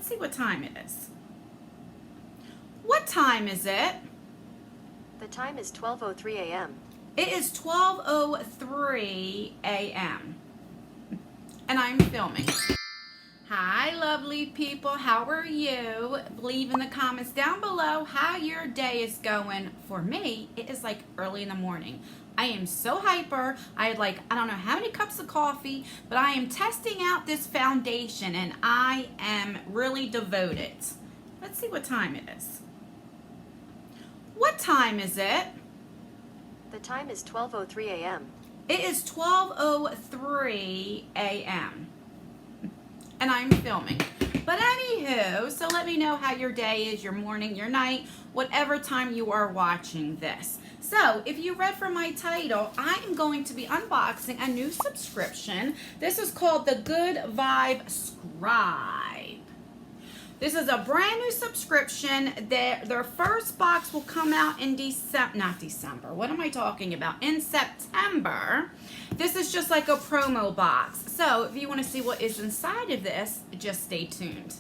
Let's see what time it is. What time is it? The time is 12:03 a.m. It is 12:03 a.m. and I'm filming. Hi, lovely people. How are you? Leave in the comments down below how your day is going. For me, it is like early in the morning. I am so hyper. I had like, I don't know how many cups of coffee, but I am testing out this foundation and I am really devoted. Let's see what time it is. What time is it? The time is 12:03 a.m. It is 12:03 a.m. and I'm filming. But anywho, so let me know how your day is, your morning, your night, whatever time you are watching this. So if you read from my title, I am going to be unboxing a new subscription. This is called the Good Vibe Scribe. This is a brand new subscription. Their first box will come out in December. What am I talking about? In September. This is just like a promo box. So if you want to see what is inside of this, just stay tuned.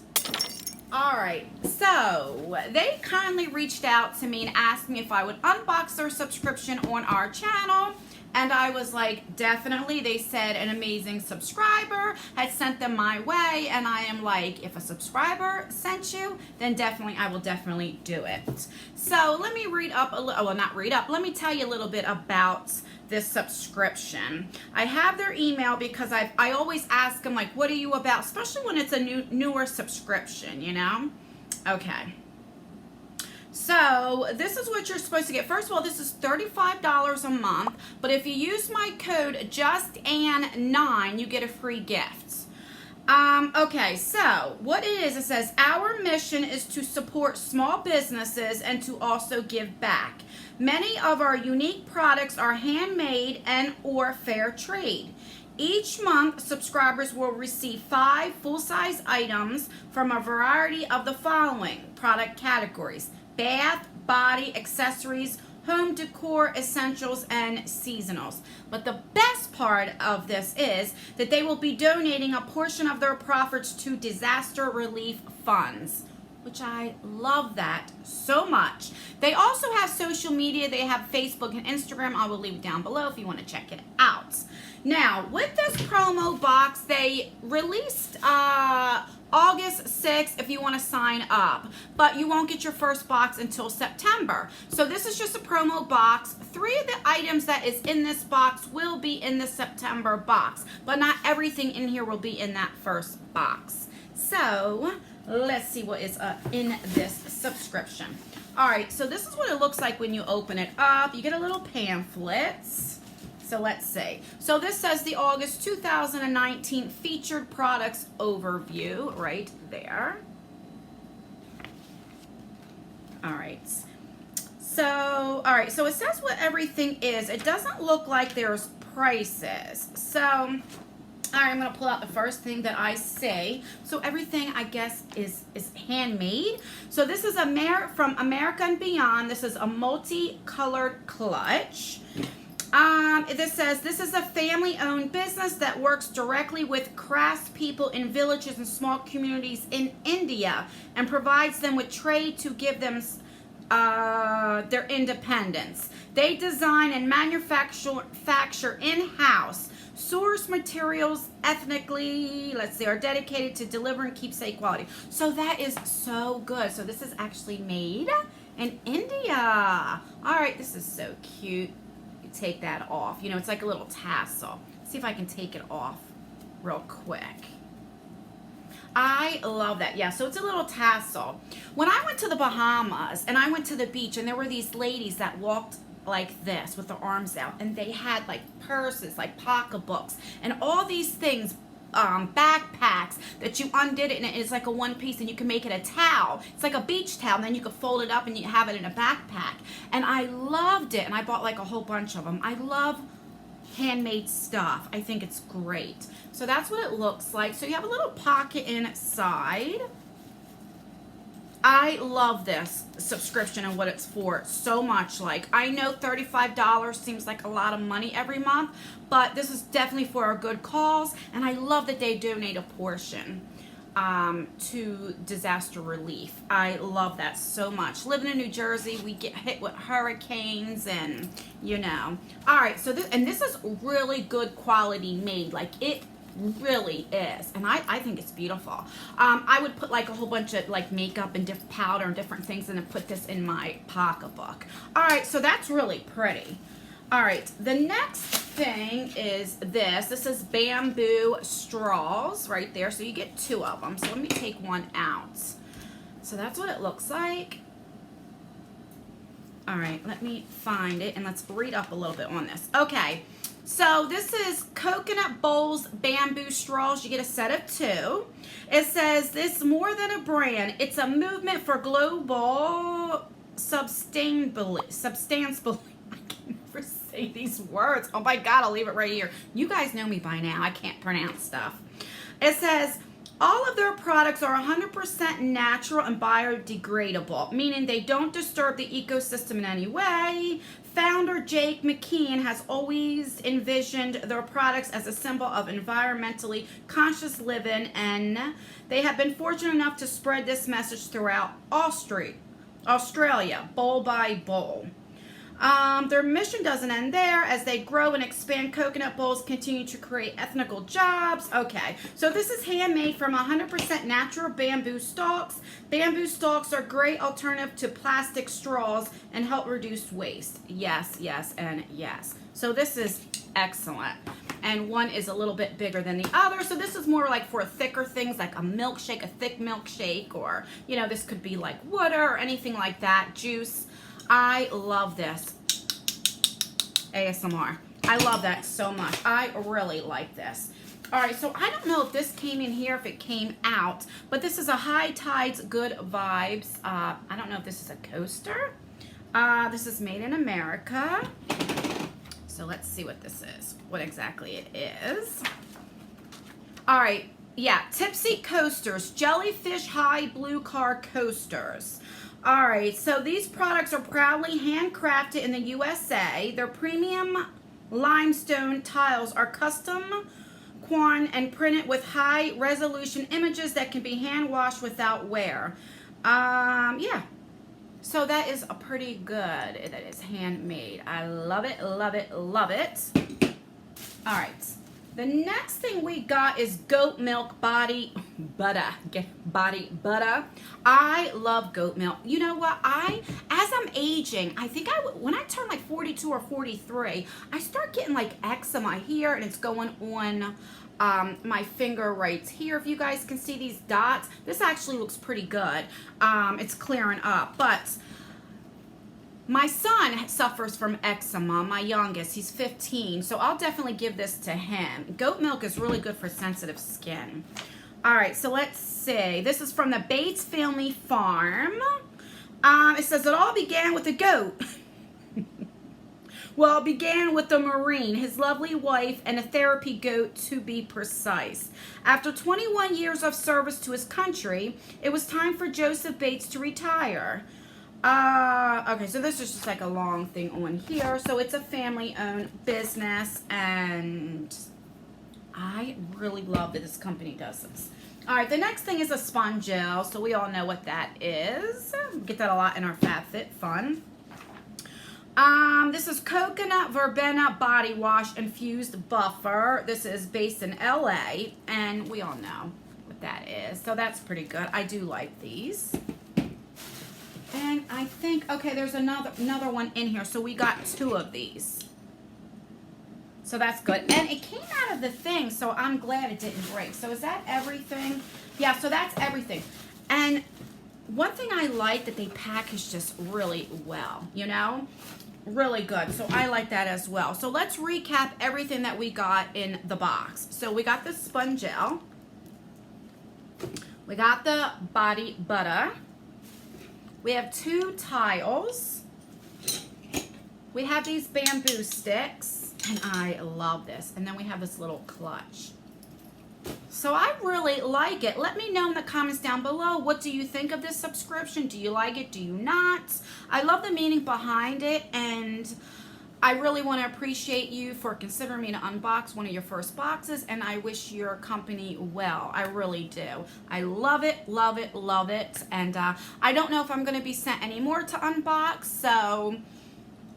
All right, so they kindly reached out to me and asked me if I would unbox their subscription on our channel. And I was like, definitely. They said an amazing subscriber had sent them my way. And I am like, if a subscriber sent you, then definitely, I will definitely do it. So let me read up a little, well, not read up. Let me tell you a little bit about this subscription. I have their email because I always ask them, like, what are you about? Especially when it's a newer subscription, you know? Okay. So this is what you're supposed to get. First of all, this is $35 a month, but if you use my code JustAnn9, you get a free gift. Okay, so what it is, it says, our mission is to support small businesses and to also give back. Many of our unique products are handmade and or fair trade. Each month, subscribers will receive 5 full-size items from a variety of the following product categories: bath, body, accessories, home decor, essentials, and seasonals. But the best part of this is that they will be donating a portion of their profits to disaster relief funds, which I love that so much. They also have social media. They have Facebook and Instagram. I will leave it down below if you want to check it out. Now, with this promo box, they released August 6th if you want to sign up, but you won't get your first box until September. So this is just a promo box. 3 of the items that is in this box will be in the September box, but not everything in here will be in that first box. So let's see what is in this subscription. All right, so this is what it looks like when you open it up. You get a little pamphlet. So let's see. So this says the August 2019 featured products overview right there. All right. So it says what everything is. It doesn't look like there's prices. So all right, I'm going to pull out the first thing that I see. So everything, I guess, is handmade. So this is from America and Beyond. This is a multicolored clutch. This says, this is a family-owned business that works directly with craftspeople in villages and small communities in India and provides them with trade to give them their independence. They design and manufacture in-house, source materials ethnically, are dedicated to delivering keepsake quality. So that is so good. So this is actually made in India. All right, this is so cute. Take that off. You know, it's like a little tassel. Let's see if I can take it off real quick. I love that. Yeah, so it's a little tassel. When I went to the Bahamas and I went to the beach and there were these ladies that walked like this with their arms out and they had like purses, like pocketbooks and all these things, backpacks that you undid it and it's like a one piece and you can make it a towel. It's like a beach towel and then you can fold it up and you have it in a backpack. And I loved it and I bought like a whole bunch of them. I love handmade stuff. I think it's great. So that's what it looks like. So you have a little pocket inside. I love this subscription and what it's for so much. Like, I know $35 seems like a lot of money every month, but this is definitely for a good cause, and I love that they donate a portion. to disaster relief. I love that so much. Living in New Jersey, we get hit with hurricanes and, you know. All right, so this is really good quality made. Like, it really is, and I think it's beautiful. I would put like a whole bunch of like makeup and powder and different things and then put this in my pocketbook. All right, so that's really pretty. All right, the next thing is this. This is bamboo straws right there. So you get 2 of them. So let me take one out. So that's what it looks like. All right, let me find it and let's read up a little bit on this. Okay, so this is Coconut Bowls bamboo straws. You get a set of 2. It says this more than a brand. It's a movement for global sustainability. I can never say these words. Oh my God, I'll leave it right here. You guys know me by now. I can't pronounce stuff. It says all of their products are 100% natural and biodegradable, meaning they don't disturb the ecosystem in any way. Founder Jake McKean has always envisioned their products as a symbol of environmentally conscious living, and they have been fortunate enough to spread this message throughout Australia, bowl by bowl. Their mission doesn't end there. As they grow and expand, Coconut Bowls continue to create ethical jobs. Okay, so this is handmade from 100% natural bamboo stalks. Bamboo stalks are a great alternative to plastic straws and help reduce waste. Yes, yes, and yes. So this is excellent. And one is a little bit bigger than the other. So this is more like for thicker things like a milkshake, a thick milkshake, or, you know, this could be like water or anything like that, juice. I love this. ASMR. I love that so much. I really like this. All right, so I don't know if this came in here, if it came out, but this is a High Tides Good Vibes. I don't know if this is a coaster. This is made in America. So let's see what this is, what exactly it is. All right, yeah, Tipsy Coasters, Jellyfish High Blue Car Coasters. All right, so these products are proudly handcrafted in the USA. Their premium limestone tiles are custom quoted and printed with high resolution images that can be hand washed without wear. Yeah, so that is a pretty good. That is handmade. I love it, love it, love it. All right. The next thing we got is goat milk body butter. Body butter. I love goat milk. You know what? As I'm aging, I think when I turn like 42 or 43, I start getting like eczema here, and it's going on my finger right here. If you guys can see these dots, this actually looks pretty good. It's clearing up, but my son suffers from eczema, my youngest. He's 15, so I'll definitely give this to him. Goat milk is really good for sensitive skin. All right, so let's see. This is from the Bates Family Farm. It says it all began with a goat. Well, it began with the Marine, his lovely wife, and a therapy goat, to be precise. After 21 years of service to his country, it was time for Joseph Bates to retire. Okay, so this is just like a long thing on here. So it's a family-owned business, and I really love that this company does this. All right, the next thing is a sponge gel. So we all know what that is. We get that a lot in our FabFitFun. This is Coconut Verbena Body Wash Infused Buffer. This is based in LA, and we all know what that is. So that's pretty good. I do like these. And I think, okay, there's another one in here. So we got 2 of these. So that's good. And it came out of the thing, so I'm glad it didn't break. So is that everything? Yeah, so that's everything. And one thing I like that they package just really well, you know? Really good. So I like that as well. So let's recap everything that we got in the box. So we got the sponge gel. We got the body butter. We have 2 tiles. We have these bamboo sticks, and I love this. And then we have this little clutch. So I really like it. Let me know in the comments down below, what do you think of this subscription? Do you like it? Do you not? I love the meaning behind it, and I really want to appreciate you for considering me to unbox one of your first boxes, and I wish your company well. I really do. I love it, love it, love it. And I don't know if I'm going to be sent any more to unbox, so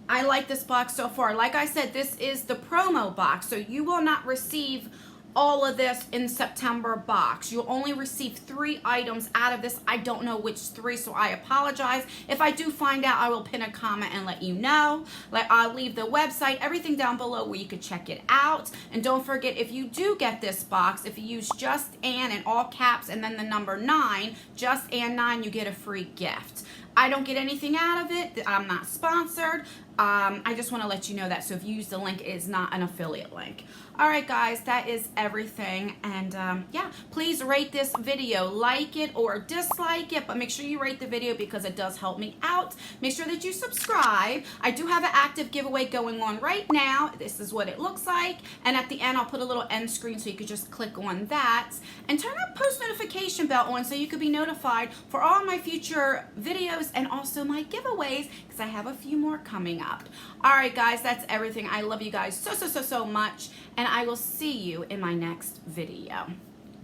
I like this box so far. Like I said, this is the promo box, so you will not receive all of this in September box. You'll only receive 3 items out of this. I don't know which 3, so I apologize. If I do find out, I will pin a comment and let you know. Like, I'll leave the website, everything down below where you could check it out. And don't forget, if you do get this box, if you use Just Ann in all caps and then the number 9, Just Ann 9, you get a free gift. I don't get anything out of it. I'm not sponsored. I just want to let you know that. So if you use the link, it is not an affiliate link. All right, guys, that is everything. And yeah, please rate this video. Like it or dislike it, but make sure you rate the video because it does help me out. Make sure that you subscribe. I do have an active giveaway going on right now. This is what it looks like. And at the end, I'll put a little end screen so you could just click on that. And turn that post notification bell on so you could be notified for all my future videos and also my giveaways because I have a few more coming up. All right, guys, that's everything. I love you guys so much, and I will see you in my next video.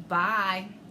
Bye.